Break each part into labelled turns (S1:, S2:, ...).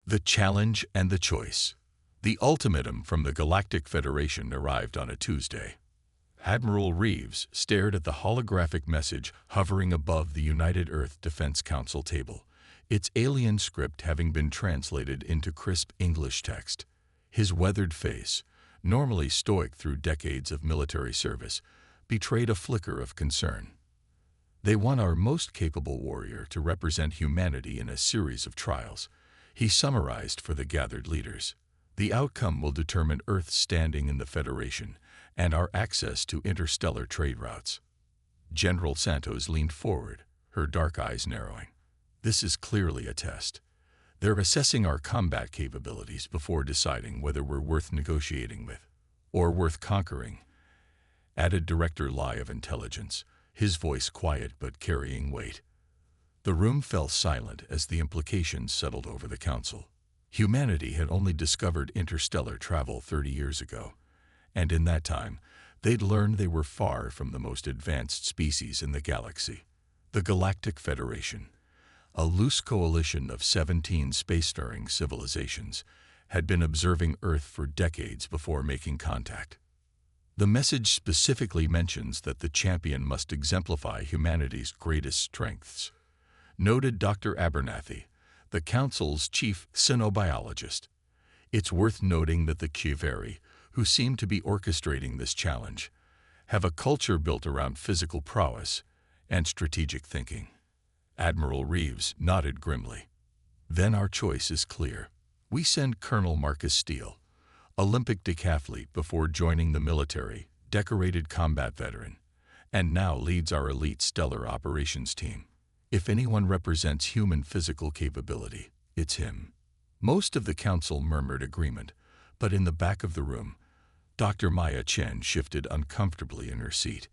S1: The challenge and the choice. The ultimatum from the Galactic Federation arrived on a Tuesday. Admiral Reeves stared at the holographic message hovering above the United Earth Defense Council table, its alien script having been translated into crisp English text. His weathered face, normally stoic through decades of military service, betrayed a flicker of concern. They want our most capable warrior to represent humanity in a series of trials, he summarized for the gathered leaders. The outcome will determine Earth's standing in the Federation and our access to interstellar trade routes. General Santos leaned forward, her dark eyes narrowing. This is clearly a test. They're assessing our combat capabilities before deciding whether we're worth negotiating with or worth conquering, added Director Lai of Intelligence, his voice quiet but carrying weight. The room fell silent as the implications settled over the council. Humanity had only discovered interstellar travel 30 years ago, and in that time, they'd learned they were far from the most advanced species in the galaxy. The Galactic Federation, a loose coalition of 17 spacefaring civilizations, had been observing Earth for decades before making contact. The message specifically mentions that the champion must exemplify humanity's greatest strengths, noted Dr. Abernathy, the Council's chief xenobiologist. It's worth noting that the Kiveri, who seem to be orchestrating this challenge, have a culture built around physical prowess and strategic thinking. Admiral Reeves nodded grimly. Then our choice is clear. We send Colonel Marcus Steele, Olympic decathlete before joining the military, decorated combat veteran, and now leads our elite stellar operations team. If anyone represents human physical capability, it's him. Most of the council murmured agreement, but in the back of the room, Dr. Maya Chen shifted uncomfortably in her seat.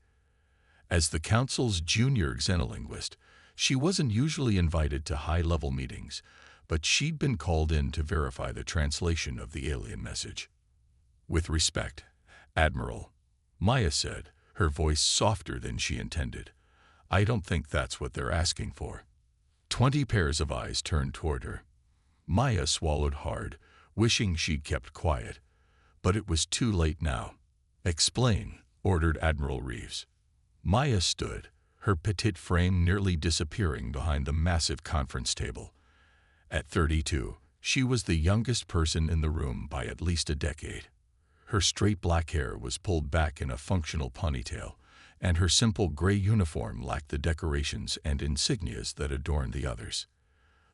S1: As the council's junior xenolinguist, she wasn't usually invited to high-level meetings, but she'd been called in to verify the translation of the alien message. With respect, Admiral, Maya said, her voice softer than she intended. I don't think that's what they're asking for. 20 pairs of eyes turned toward her. Maya swallowed hard, wishing she'd kept quiet. But it was too late now. Explain, ordered Admiral Reeves. Maya stood, her petite frame nearly disappearing behind the massive conference table. At 32, she was the youngest person in the room by at least a decade. Her straight black hair was pulled back in a functional ponytail, and her simple gray uniform lacked the decorations and insignias that adorned the others.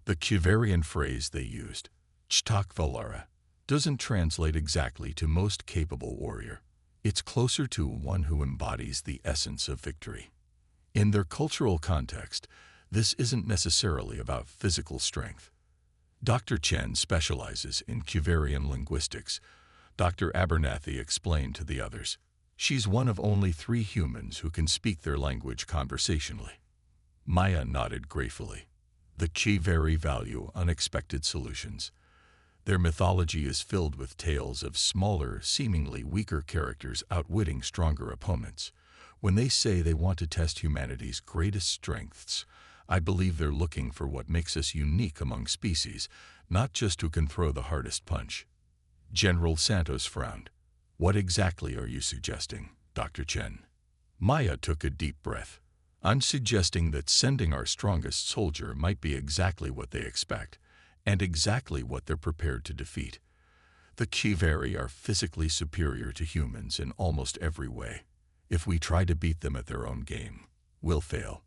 S1: The Kiverian phrase they used, Chtak Valara, doesn't translate exactly to most capable warrior. It's closer to one who embodies the essence of victory. In their cultural context, this isn't necessarily about physical strength. Dr. Chen specializes in Kiverian linguistics. Dr. Abernathy explained to the others. She's one of only 3 humans who can speak their language conversationally. Maya nodded gratefully. The Kiveri value unexpected solutions. Their mythology is filled with tales of smaller, seemingly weaker characters outwitting stronger opponents. When they say they want to test humanity's greatest strengths, I believe they're looking for what makes us unique among species, not just who can throw the hardest punch. General Santos frowned. What exactly are you suggesting, Dr. Chen? Maya took a deep breath. I'm suggesting that sending our strongest soldier might be exactly what they expect, and exactly what they're prepared to defeat. The Kiveri are physically superior to humans in almost every way. If we try to beat them at their own game, we'll fail.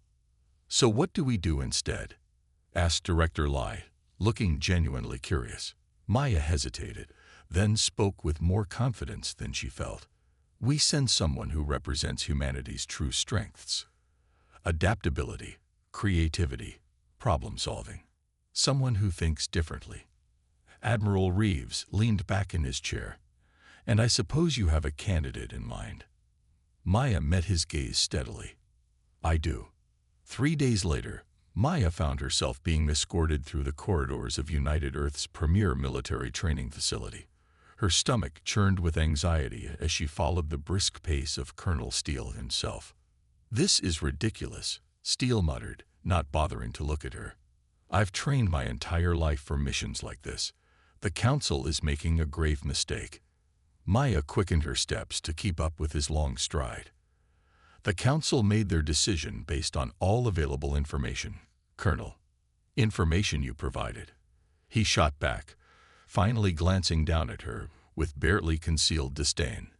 S1: So what do we do instead? Asked Director Lai, looking genuinely curious. Maya hesitated, then spoke with more confidence than she felt. We send someone who represents humanity's true strengths. Adaptability, creativity, problem-solving. Someone who thinks differently. Admiral Reeves leaned back in his chair. And I suppose you have a candidate in mind. Maya met his gaze steadily. I do. 3 days later, Maya found herself being escorted through the corridors of United Earth's premier military training facility. Her stomach churned with anxiety as she followed the brisk pace of Colonel Steele himself. This is ridiculous, Steele muttered, not bothering to look at her. I've trained my entire life for missions like this. The council is making a grave mistake. Maya quickened her steps to keep up with his long stride. The council made their decision based on all available information. Colonel, information you provided. He shot back, finally glancing down at her with barely concealed disdain.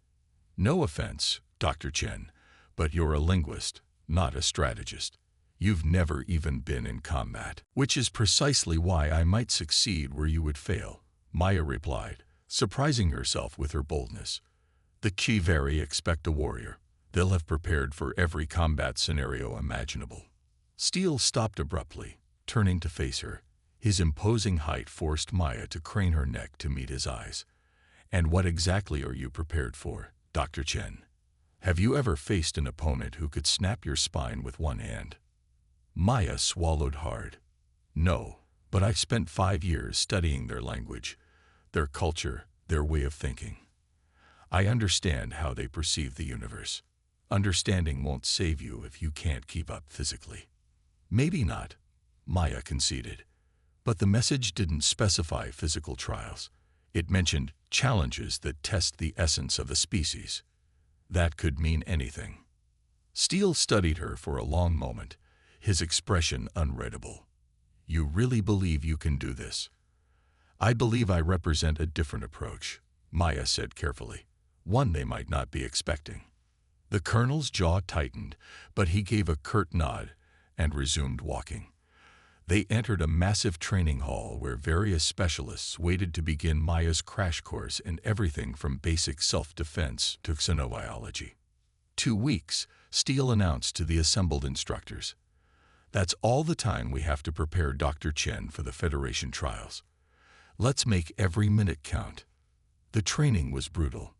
S1: No offense, Dr. Chen, but you're a linguist, not a strategist. You've never even been in combat, which is precisely why I might succeed where you would fail, Maya replied, surprising herself with her boldness. The Qi expect a warrior. They'll have prepared for every combat scenario imaginable. Steele stopped abruptly, turning to face her. His imposing height forced Maya to crane her neck to meet his eyes. And what exactly are you prepared for, Dr. Chen? Have you ever faced an opponent who could snap your spine with one hand? Maya swallowed hard. No, but I've spent 5 years studying their language, their culture, their way of thinking. I understand how they perceive the universe. Understanding won't save you if you can't keep up physically. Maybe not, Maya conceded. But the message didn't specify physical trials. It mentioned challenges that test the essence of a species. That could mean anything. Steele studied her for a long moment, his expression unreadable. You really believe you can do this? I believe I represent a different approach, Maya said carefully, one they might not be expecting. The colonel's jaw tightened, but he gave a curt nod and resumed walking. They entered a massive training hall where various specialists waited to begin Maya's crash course in everything from basic self-defense to xenobiology. 2 weeks, Steele announced to the assembled instructors. That's all the time we have to prepare Dr. Chen for the Federation trials. Let's make every minute count. The training was brutal.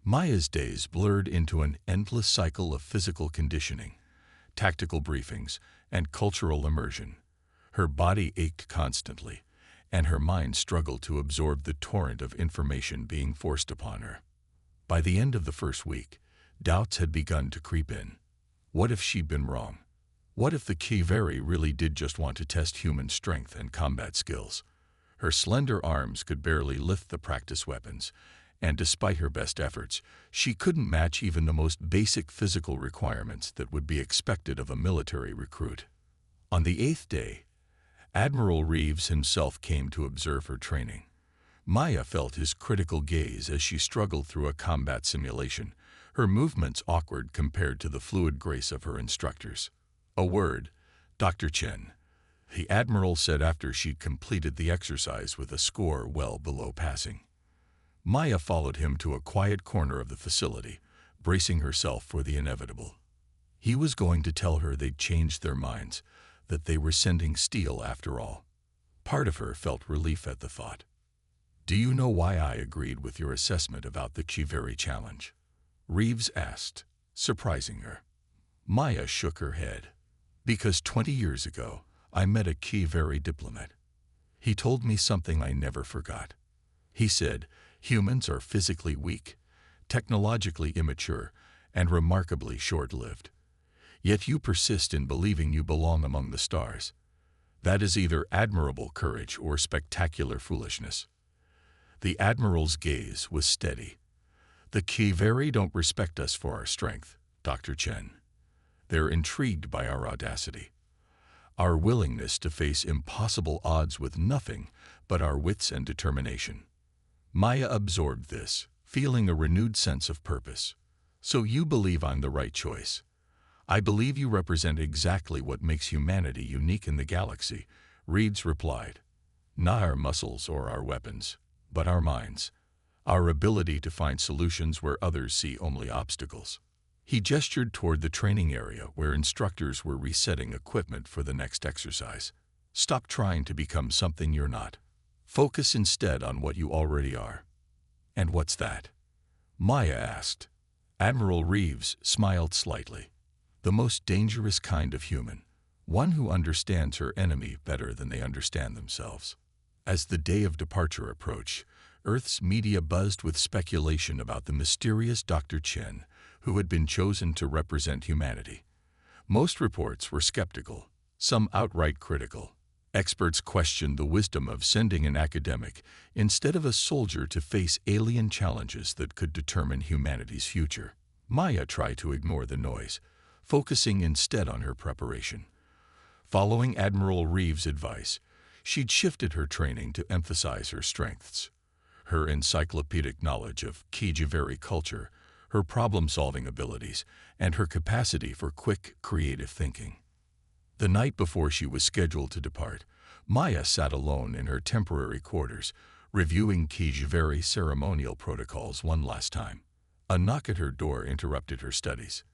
S1: Maya's days blurred into an endless cycle of physical conditioning, tactical briefings, and cultural immersion. Her body ached constantly, and her mind struggled to absorb the torrent of information being forced upon her. By the end of the first week, doubts had begun to creep in. What if she'd been wrong? What if the Qi really did just want to test human strength and combat skills? Her slender arms could barely lift the practice weapons, and despite her best efforts, she couldn't match even the most basic physical requirements that would be expected of a military recruit. On the 8th day, Admiral Reeves himself came to observe her training. Maya felt his critical gaze as she struggled through a combat simulation, her movements awkward compared to the fluid grace of her instructors. A word, Dr. Chen, the Admiral said after she'd completed the exercise with a score well below passing. Maya followed him to a quiet corner of the facility, bracing herself for the inevitable. He was going to tell her they'd changed their minds, that they were sending Steele after all. Part of her felt relief at the thought. Do you know why I agreed with your assessment about the Qi challenge? Reeves asked, surprising her. Maya shook her head. Because 20 years ago, I met a Qi diplomat. He told me something I never forgot. He said, humans are physically weak, technologically immature, and remarkably short-lived. Yet you persist in believing you belong among the stars. That is either admirable courage or spectacular foolishness. The Admiral's gaze was steady. The Qi don't respect us for our strength, Dr. Chen. They're intrigued by our audacity, our willingness to face impossible odds with nothing but our wits and determination. Maya absorbed this, feeling a renewed sense of purpose. So you believe I'm the right choice. I believe you represent exactly what makes humanity unique in the galaxy, Reeves replied. Not our muscles or our weapons, but our minds, our ability to find solutions where others see only obstacles. He gestured toward the training area where instructors were resetting equipment for the next exercise. Stop trying to become something you're not. Focus instead on what you already are. And what's that? Maya asked. Admiral Reeves smiled slightly. The most dangerous kind of human, one who understands her enemy better than they understand themselves. As the day of departure approached, Earth's media buzzed with speculation about the mysterious Dr. Chen, who had been chosen to represent humanity. Most reports were skeptical, some outright critical. Experts questioned the wisdom of sending an academic instead of a soldier to face alien challenges that could determine humanity's future. Maya tried to ignore the noise, focusing instead on her preparation. Following Admiral Reeves' advice, she'd shifted her training to emphasize her strengths. Her encyclopedic knowledge of Kijiveri culture, her problem-solving abilities, and her capacity for quick, creative thinking. The night before she was scheduled to depart, Maya sat alone in her temporary quarters, reviewing Kijiveri ceremonial protocols one last time. A knock at her door interrupted her studies.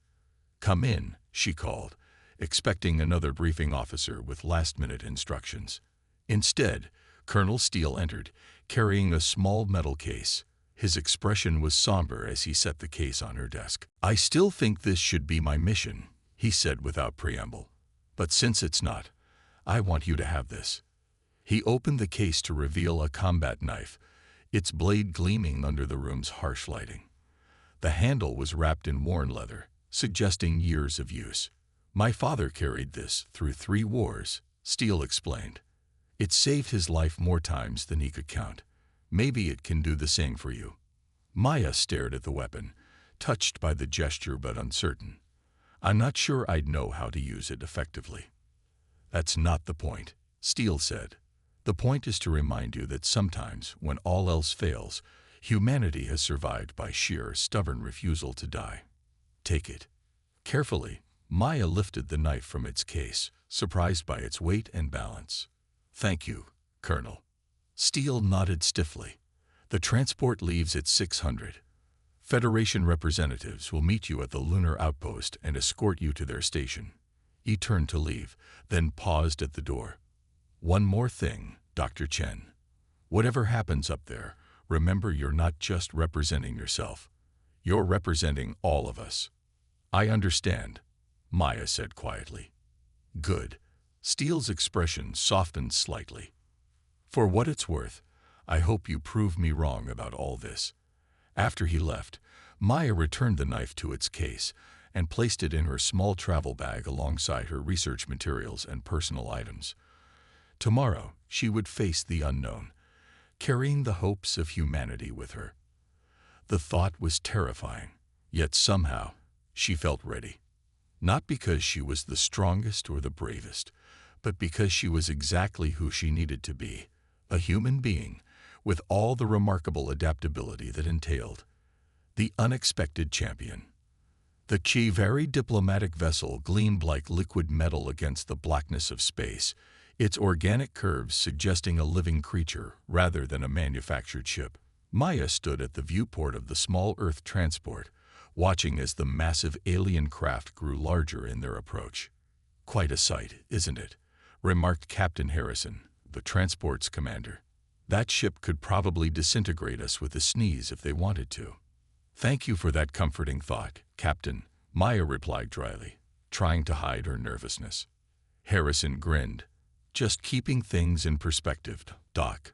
S1: "Come in," she called, expecting another briefing officer with last-minute instructions. Instead, Colonel Steele entered, carrying a small metal case. His expression was somber as he set the case on her desk. "I still think this should be my mission," he said without preamble. "But since it's not, I want you to have this." He opened the case to reveal a combat knife, its blade gleaming under the room's harsh lighting. The handle was wrapped in worn leather, suggesting years of use. "My father carried this through 3 wars," Steele explained. "It saved his life more times than he could count. Maybe it can do the same for you." Maya stared at the weapon, touched by the gesture but uncertain. "I'm not sure I'd know how to use it effectively." "That's not the point," Steele said. "The point is to remind you that sometimes, when all else fails, humanity has survived by sheer, stubborn refusal to die. Take it." Carefully, Maya lifted the knife from its case, surprised by its weight and balance. "Thank you, Colonel." Steele nodded stiffly. "The transport leaves at 600. Federation representatives will meet you at the lunar outpost and escort you to their station." He turned to leave, then paused at the door. "One more thing, Dr. Chen. Whatever happens up there, remember you're not just representing yourself. You're representing all of us." "I understand," Maya said quietly. "Good." Steele's expression softened slightly. "For what it's worth, I hope you prove me wrong about all this." After he left, Maya returned the knife to its case and placed it in her small travel bag alongside her research materials and personal items. Tomorrow, she would face the unknown, carrying the hopes of humanity with her. The thought was terrifying, yet somehow she felt ready. Not because she was the strongest or the bravest, but because she was exactly who she needed to be, a human being with all the remarkable adaptability that entailed. The unexpected champion. The Kijiveri diplomatic vessel gleamed like liquid metal against the blackness of space, its organic curves suggesting a living creature rather than a manufactured ship. Maya stood at the viewport of the small Earth transport, watching as the massive alien craft grew larger in their approach. "Quite a sight, isn't it?" remarked Captain Harrison, the transport's commander. "That ship could probably disintegrate us with a sneeze if they wanted to." "Thank you for that comforting thought, Captain," Maya replied dryly, trying to hide her nervousness. Harrison grinned. "Just keeping things in perspective, Doc.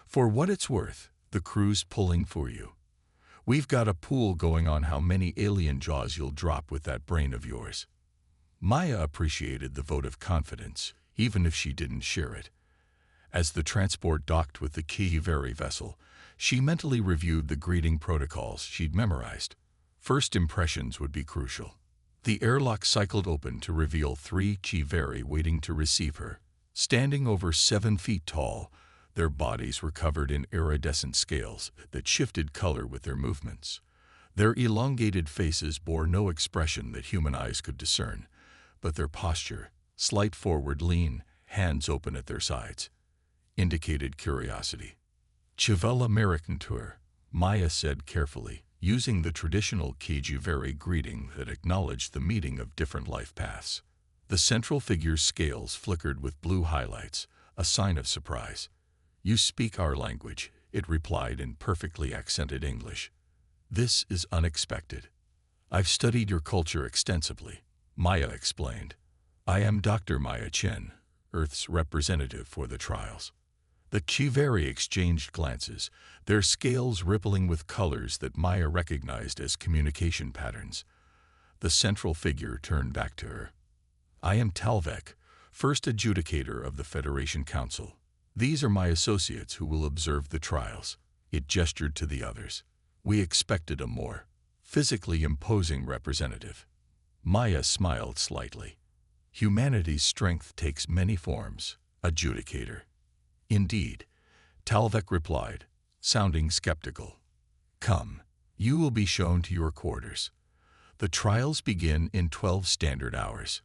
S1: For what it's worth, the crew's pulling for you. We've got a pool going on how many alien jaws you'll drop with that brain of yours." Maya appreciated the vote of confidence, even if she didn't share it. As the transport docked with the Kijiveri vessel, she mentally reviewed the greeting protocols she'd memorized. First impressions would be crucial. The airlock cycled open to reveal 3 Kijiveri waiting to receive her. Standing over 7 feet tall, their bodies were covered in iridescent scales that shifted color with their movements. Their elongated faces bore no expression that human eyes could discern, but their posture, slight forward lean, hands open at their sides, indicated curiosity. "Chivella Americantur," Maya said carefully, using the traditional Kijiveri greeting that acknowledged the meeting of different life paths. The central figure's scales flickered with blue highlights, a sign of surprise. "You speak our language," it replied in perfectly accented English. "This is unexpected. I've studied your culture extensively," Maya explained. "I am Dr. Maya Chen, Earth's representative for the trials." The Kijiveri exchanged glances, their scales rippling with colors that Maya recognized as communication patterns. The central figure turned back to her. "I am Talvek, first adjudicator of the Federation Council. These are my associates who will observe the trials. It gestured to the others. We expected a more physically imposing representative. Maya smiled slightly. Humanity's strength takes many forms, adjudicator. Indeed, Talvek replied, sounding skeptical. Come, you will be shown to your quarters. The trials begin in 12 standard hours.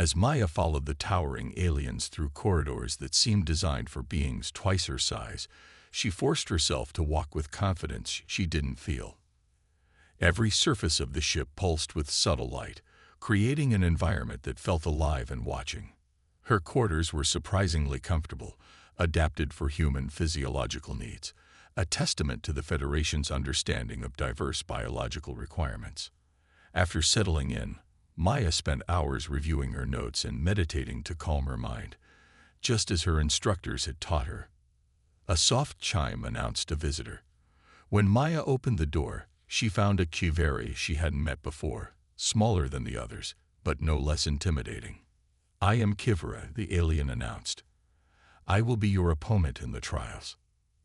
S1: As Maya followed the towering aliens through corridors that seemed designed for beings twice her size, she forced herself to walk with confidence she didn't feel. Every surface of the ship pulsed with subtle light, creating an environment that felt alive and watching. Her quarters were surprisingly comfortable, adapted for human physiological needs, a testament to the Federation's understanding of diverse biological requirements. After settling in, Maya spent hours reviewing her notes and meditating to calm her mind, just as her instructors had taught her. A soft chime announced a visitor. When Maya opened the door, she found a Kiveri she hadn't met before, smaller than the others, but no less intimidating. I am Kivera, the alien announced. I will be your opponent in the trials.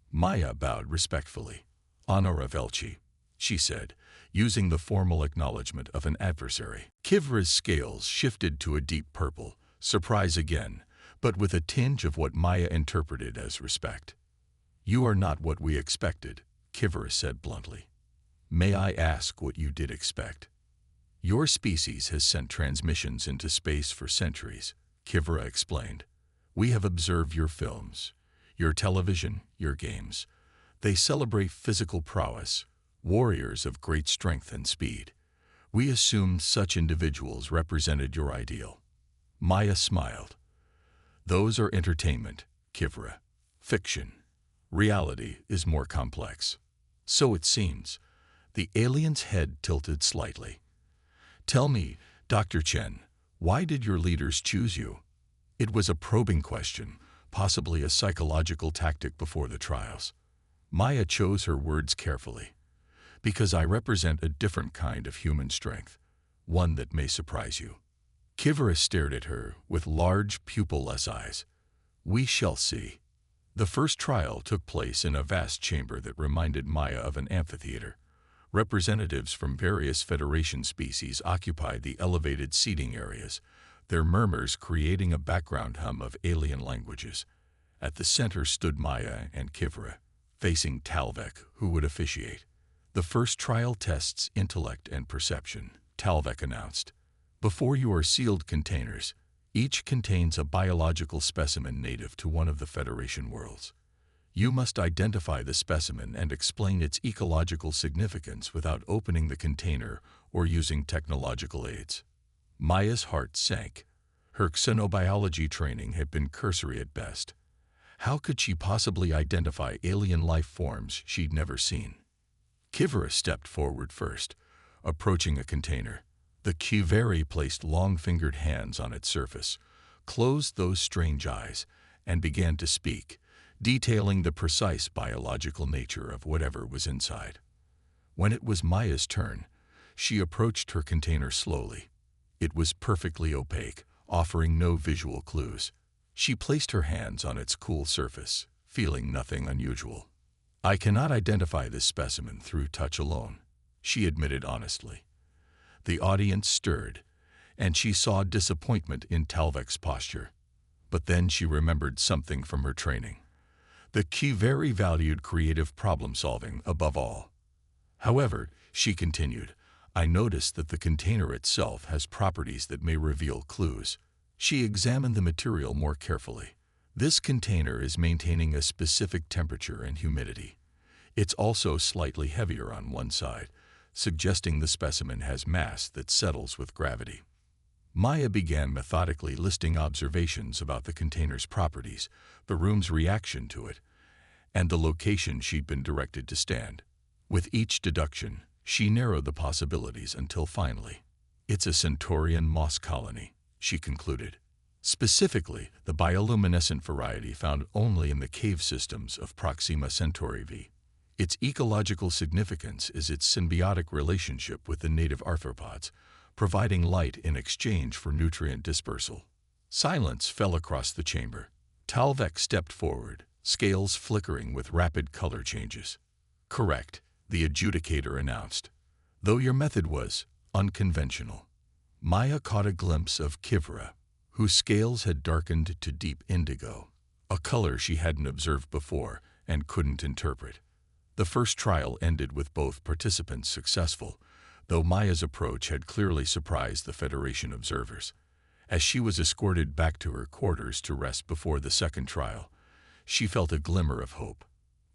S1: Maya bowed respectfully. Honora Velci, she said, using the formal acknowledgement of an adversary. Kivera's scales shifted to a deep purple, surprise again, but with a tinge of what Maya interpreted as respect. You are not what we expected, Kivera said bluntly. May I ask what you did expect? Your species has sent transmissions into space for centuries, Kivera explained. We have observed your films, your television, your games. They celebrate physical prowess, warriors of great strength and speed. We assumed such individuals represented your ideal. Maya smiled. Those are entertainment, Kivera. Fiction. Reality is more complex. So it seems. The alien's head tilted slightly. Tell me, Dr. Chen, why did your leaders choose you? It was a probing question, possibly a psychological tactic before the trials. Maya chose her words carefully. Because I represent a different kind of human strength, one that may surprise you. Kivera stared at her with large, pupil-less eyes. We shall see. The first trial took place in a vast chamber that reminded Maya of an amphitheater. Representatives from various Federation species occupied the elevated seating areas, their murmurs creating a background hum of alien languages. At the center stood Maya and Kivera, facing Talvek, who would officiate. The first trial tests intellect and perception, Talvek announced. Before you are sealed containers, each contains a biological specimen native to one of the Federation worlds. You must identify the specimen and explain its ecological significance without opening the container or using technological aids. Maya's heart sank. Her xenobiology training had been cursory at best. How could she possibly identify alien life forms she'd never seen? Kivera stepped forward first, approaching a container. The Kiveri placed long-fingered hands on its surface, closed those strange eyes, and began to speak, detailing the precise biological nature of whatever was inside. When it was Maya's turn, she approached her container slowly. It was perfectly opaque, offering no visual clues. She placed her hands on its cool surface, feeling nothing unusual. I cannot identify this specimen through touch alone, she admitted honestly. The audience stirred, and she saw disappointment in Talvek's posture. But then she remembered something from her training. The Kiveri valued creative problem-solving above all. However, she continued, I noticed that the container itself has properties that may reveal clues. She examined the material more carefully. This container is maintaining a specific temperature and humidity. It's also slightly heavier on one side, suggesting the specimen has mass that settles with gravity. Maya began methodically listing observations about the container's properties, the room's reaction to it, and the location she'd been directed to stand. With each deduction, she narrowed the possibilities until finally, it's a Centaurian moss colony, she concluded. Specifically, the bioluminescent variety found only in the cave systems of Proxima Centauri V. Its ecological significance is its symbiotic relationship with the native arthropods, providing light in exchange for nutrient dispersal. Silence fell across the chamber. Talvek stepped forward, scales flickering with rapid color changes. "Correct," the adjudicator announced, "though your method was unconventional." Maya caught a glimpse of Kivra, whose scales had darkened to deep indigo, a color she hadn't observed before and couldn't interpret. The first trial ended with both participants successful, though Maya's approach had clearly surprised the Federation observers. As she was escorted back to her quarters to rest before the second trial, she felt a glimmer of hope.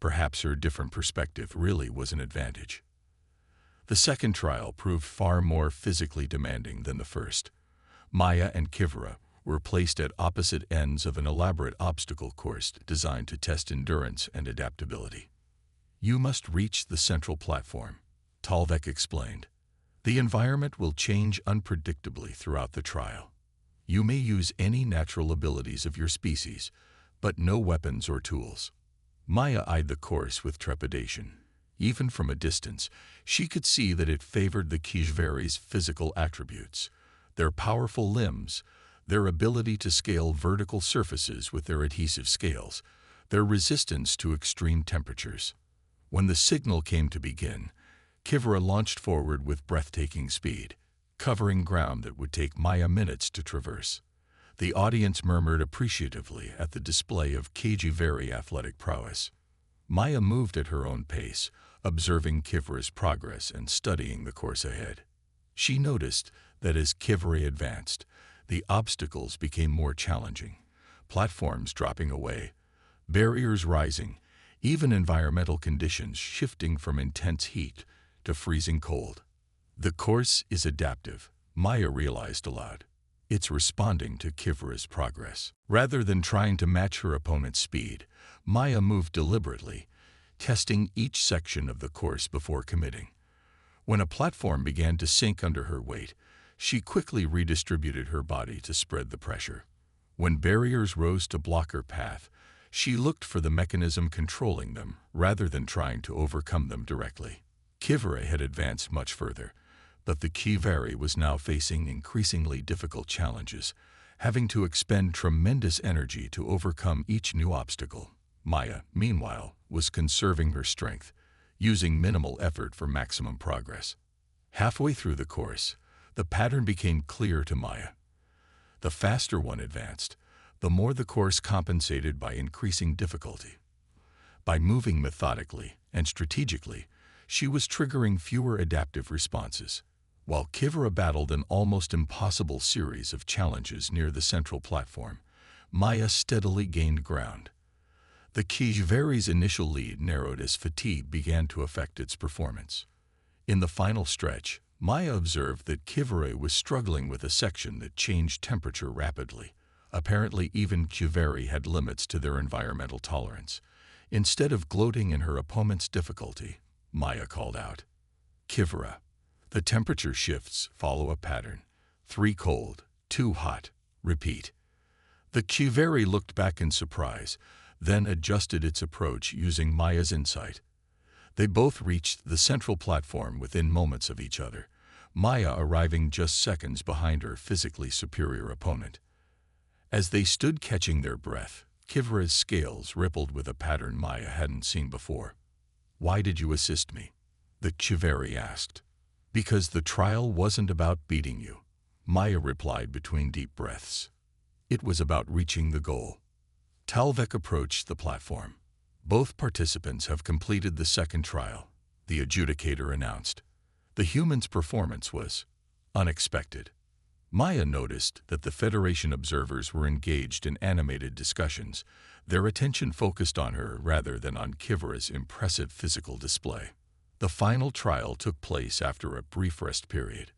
S1: Perhaps her different perspective really was an advantage. The second trial proved far more physically demanding than the first. Maya and Kivra were placed at opposite ends of an elaborate obstacle course designed to test endurance and adaptability. "You must reach the central platform," Talvek explained. "The environment will change unpredictably throughout the trial. You may use any natural abilities of your species, but no weapons or tools." Maya eyed the course with trepidation. Even from a distance, she could see that it favored the Kishveri's physical attributes, their powerful limbs, their ability to scale vertical surfaces with their adhesive scales, their resistance to extreme temperatures. When the signal came to begin, Kivra launched forward with breathtaking speed, covering ground that would take Maya minutes to traverse. The audience murmured appreciatively at the display of Kishveri athletic prowess. Maya moved at her own pace, observing Kivra's progress and studying the course ahead. She noticed that as Kivra advanced, the obstacles became more challenging, platforms dropping away, barriers rising, even environmental conditions shifting from intense heat to freezing cold. "The course is adaptive," Maya realized aloud. "It's responding to Kivra's progress." Rather than trying to match her opponent's speed, Maya moved deliberately, testing each section of the course before committing. When a platform began to sink under her weight, she quickly redistributed her body to spread the pressure. When barriers rose to block her path, she looked for the mechanism controlling them rather than trying to overcome them directly. Kivra had advanced much further, but the Kishveri was now facing increasingly difficult challenges, having to expend tremendous energy to overcome each new obstacle. Maya, meanwhile, was conserving her strength, using minimal effort for maximum progress. Halfway through the course, the pattern became clear to Maya. The faster one advanced, the more the course compensated by increasing difficulty. By moving methodically and strategically, she was triggering fewer adaptive responses, while Kivra battled an almost impossible series of challenges near the central platform. Maya steadily gained ground. The Kishveri's initial lead narrowed as fatigue began to affect its performance. In the final stretch, Maya observed that Kivra was struggling with a section that changed temperature rapidly. Apparently, even Kishveri had limits to their environmental tolerance. Instead of gloating in her opponent's difficulty, Maya called out, "Kivra, the temperature shifts follow a pattern. 3 cold, 2 hot. Repeat." The Kishveri looked back in surprise, then adjusted its approach using Maya's insight. They both reached the central platform within moments of each other, Maya arriving just seconds behind her physically superior opponent. As they stood catching their breath, Kivra's scales rippled with a pattern Maya hadn't seen before. "Why did you assist me?" the Kishveri asked. "Because the trial wasn't about beating you," Maya replied between deep breaths. "It was about reaching the goal." Talvek approached the platform. "Both participants have completed the second trial," the adjudicator announced. The human's performance was unexpected. Maya noticed that the Federation observers were engaged in animated discussions, their attention focused on her rather than on Kivra's impressive physical display. The final trial took place after a brief rest period.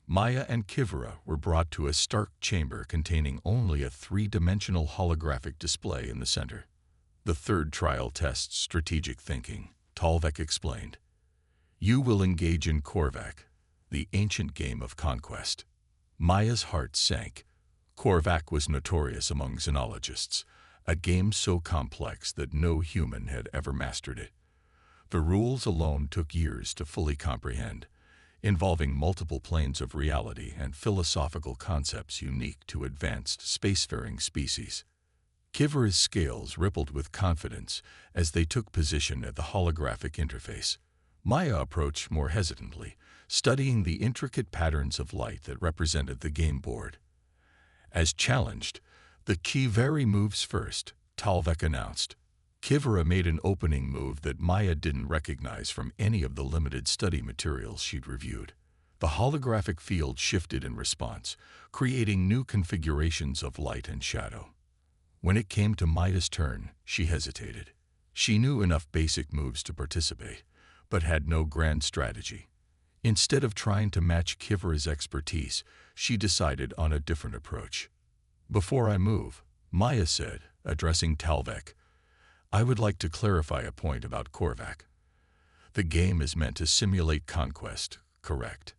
S1: Maya and Kivra were brought to a stark chamber containing only a 3-dimensional holographic display in the center. "The third trial tests strategic thinking," Talvek explained. "You will engage in Korvac, the ancient game of conquest." Maya's heart sank. Korvac was notorious among xenologists, a game so complex that no human had ever mastered it. The rules alone took years to fully comprehend. involving multiple planes of reality and philosophical concepts unique to advanced spacefaring species. Kivra's scales rippled with confidence as they took position at the holographic interface. Maya approached more hesitantly, studying the intricate patterns of light that represented the game board. As challenged, the Kiveri moves first, Talvek announced. Kivra made an opening move that Maya didn't recognize from any of the limited study materials she'd reviewed. The holographic field shifted in response, creating new configurations of light and shadow. When it came to Maya's turn, she hesitated. She knew enough basic moves to participate, but had no grand strategy. Instead of trying to match Kivra's expertise, she decided on a different approach. "Before I move," Maya said, addressing Talvek, "I would like to clarify a point about Korvac. The game is meant to simulate conquest, correct?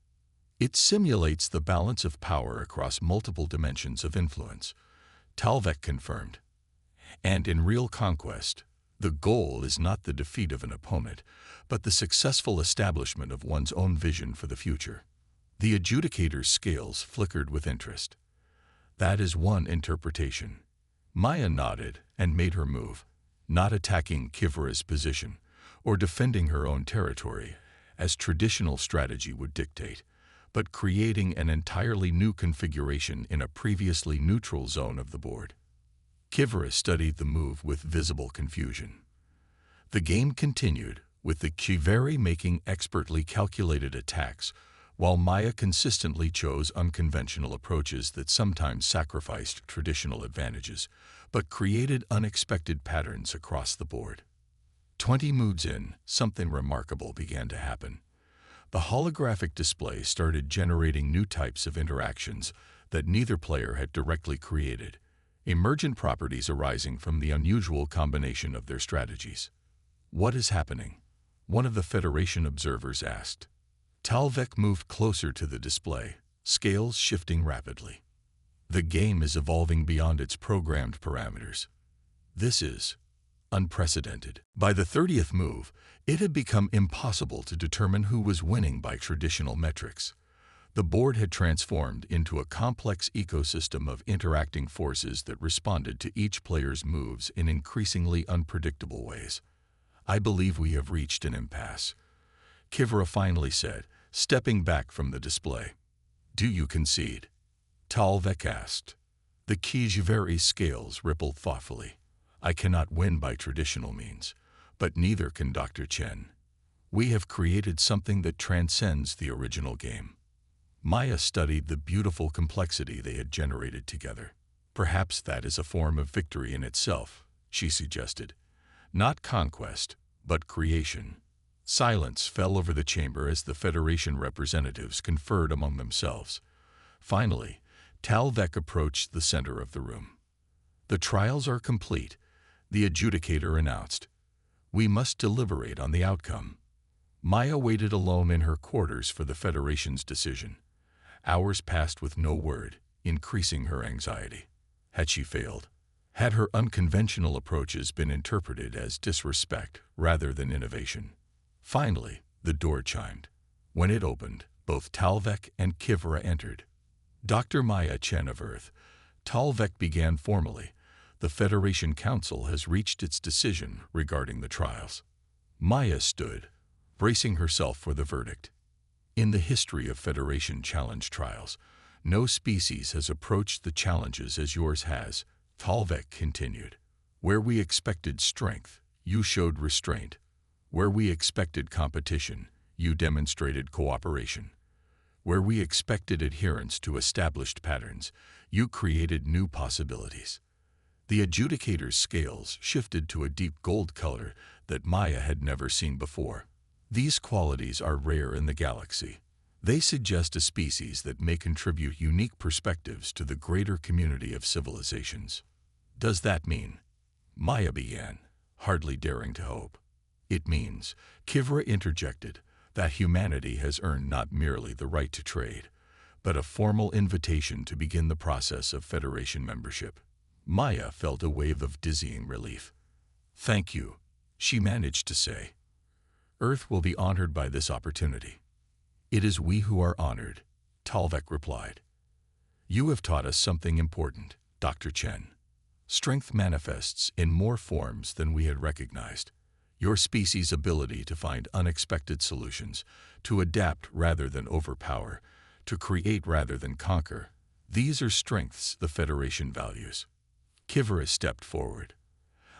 S1: It simulates the balance of power across multiple dimensions of influence," Talvek confirmed. "And in real conquest, the goal is not the defeat of an opponent, but the successful establishment of one's own vision for the future." The adjudicator's scales flickered with interest. "That is one interpretation." Maya nodded and made her move, not attacking Kivra's position or defending her own territory, as traditional strategy would dictate, but creating an entirely new configuration in a previously neutral zone of the board. Kivra studied the move with visible confusion. The game continued, with the Kiveri making expertly calculated attacks, while Maya consistently chose unconventional approaches that sometimes sacrificed traditional advantages, but created unexpected patterns across the board. 20 moves in, something remarkable began to happen. The holographic display started generating new types of interactions that neither player had directly created, emergent properties arising from the unusual combination of their strategies. "What is happening?" one of the Federation observers asked. Talvek moved closer to the display, scales shifting rapidly. "The game is evolving beyond its programmed parameters. This is unprecedented." By the 30th move, it had become impossible to determine who was winning by traditional metrics. The board had transformed into a complex ecosystem of interacting forces that responded to each player's moves in increasingly unpredictable ways. "I believe we have reached an impasse," Kivra finally said, stepping back from the display. "Do you concede?" Talvek asked. The Kiveri scales rippled thoughtfully. "I cannot win by traditional means, but neither can Dr. Chen. We have created something that transcends the original game." Maya studied the beautiful complexity they had generated together. "Perhaps that is a form of victory in itself," she suggested. "Not conquest, but creation." Silence fell over the chamber as the Federation representatives conferred among themselves. Finally, Talvek approached the center of the room. "The trials are complete," the adjudicator announced. "We must deliberate on the outcome." Maya waited alone in her quarters for the Federation's decision. Hours passed with no word, increasing her anxiety. Had she failed? Had her unconventional approaches been interpreted as disrespect rather than innovation? Finally, the door chimed. When it opened, both Talvek and Kivra entered. "Dr. Maya Chen of Earth," Talvek began formally, "the Federation Council has reached its decision regarding the trials." Maya stood, bracing herself for the verdict. "In the history of Federation challenge trials, no species has approached the challenges as yours has," Talvek continued. "Where we expected strength, you showed restraint. Where we expected competition, you demonstrated cooperation. Where we expected adherence to established patterns, you created new possibilities." The adjudicator's scales shifted to a deep gold color that Maya had never seen before. "These qualities are rare in the galaxy. They suggest a species that may contribute unique perspectives to the greater community of civilizations." "Does that mean?" Maya began, hardly daring to hope. "It means," Kivra interjected, "that humanity has earned not merely the right to trade, but a formal invitation to begin the process of Federation membership." Maya felt a wave of dizzying relief. "Thank you," she managed to say. "Earth will be honored by this opportunity." "It is we who are honored," Talvek replied. "You have taught us something important, Dr. Chen. Strength manifests in more forms than we had recognized. Your species' ability to find unexpected solutions, to adapt rather than overpower, to create rather than conquer, these are strengths the Federation values." Kivara stepped forward.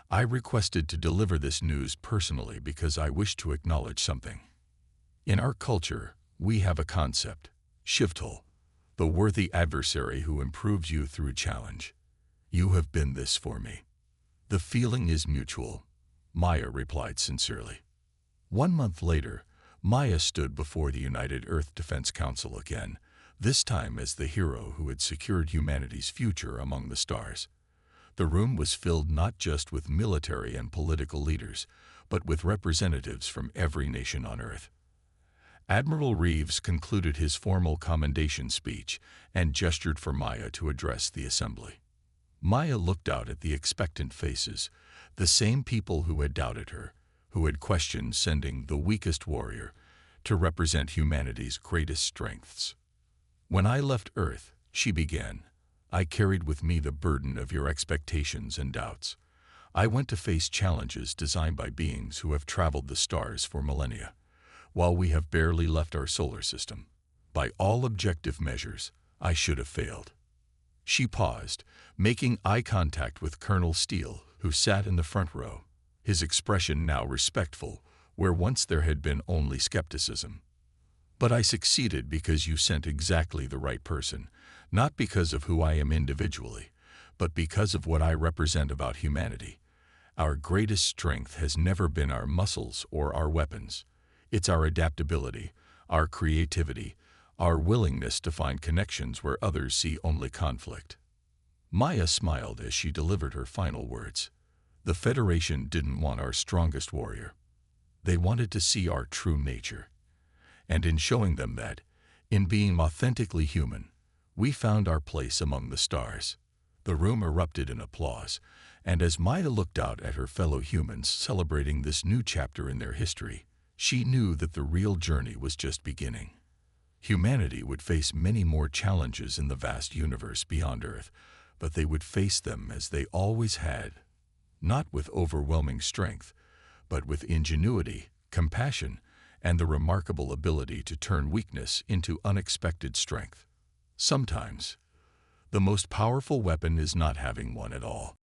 S1: "I requested to deliver this news personally because I wish to acknowledge something. In our culture, we have a concept, Shivtul, the worthy adversary who improves you through challenge. You have been this for me. The feeling is mutual," Maya replied sincerely. 1 month later, Maya stood before the United Earth Defense Council again, this time as the hero who had secured humanity's future among the stars. The room was filled not just with military and political leaders, but with representatives from every nation on Earth. Admiral Reeves concluded his formal commendation speech and gestured for Maya to address the assembly. Maya looked out at the expectant faces, the same people who had doubted her, who had questioned sending the weakest warrior to represent humanity's greatest strengths. "When I left Earth," she began, "I carried with me the burden of your expectations and doubts. I went to face challenges designed by beings who have traveled the stars for millennia, while we have barely left our solar system. By all objective measures, I should have failed." She paused, making eye contact with Colonel Steele, who sat in the front row, his expression now respectful, where once there had been only skepticism. "But I succeeded because you sent exactly the right person, not because of who I am individually, but because of what I represent about humanity. Our greatest strength has never been our muscles or our weapons. It's our adaptability, our creativity, our willingness to find connections where others see only conflict." Maya smiled as she delivered her final words. "The Federation didn't want our strongest warrior. They wanted to see our true nature. And in showing them that, in being authentically human, we found our place among the stars." The room erupted in applause, and as Maya looked out at her fellow humans celebrating this new chapter in their history, she knew that the real journey was just beginning. Humanity would face many more challenges in the vast universe beyond Earth, but they would face them as they always had, not with overwhelming strength, but with ingenuity, compassion, and the remarkable ability to turn weakness into unexpected strength. Sometimes, the most powerful weapon is not having one at all.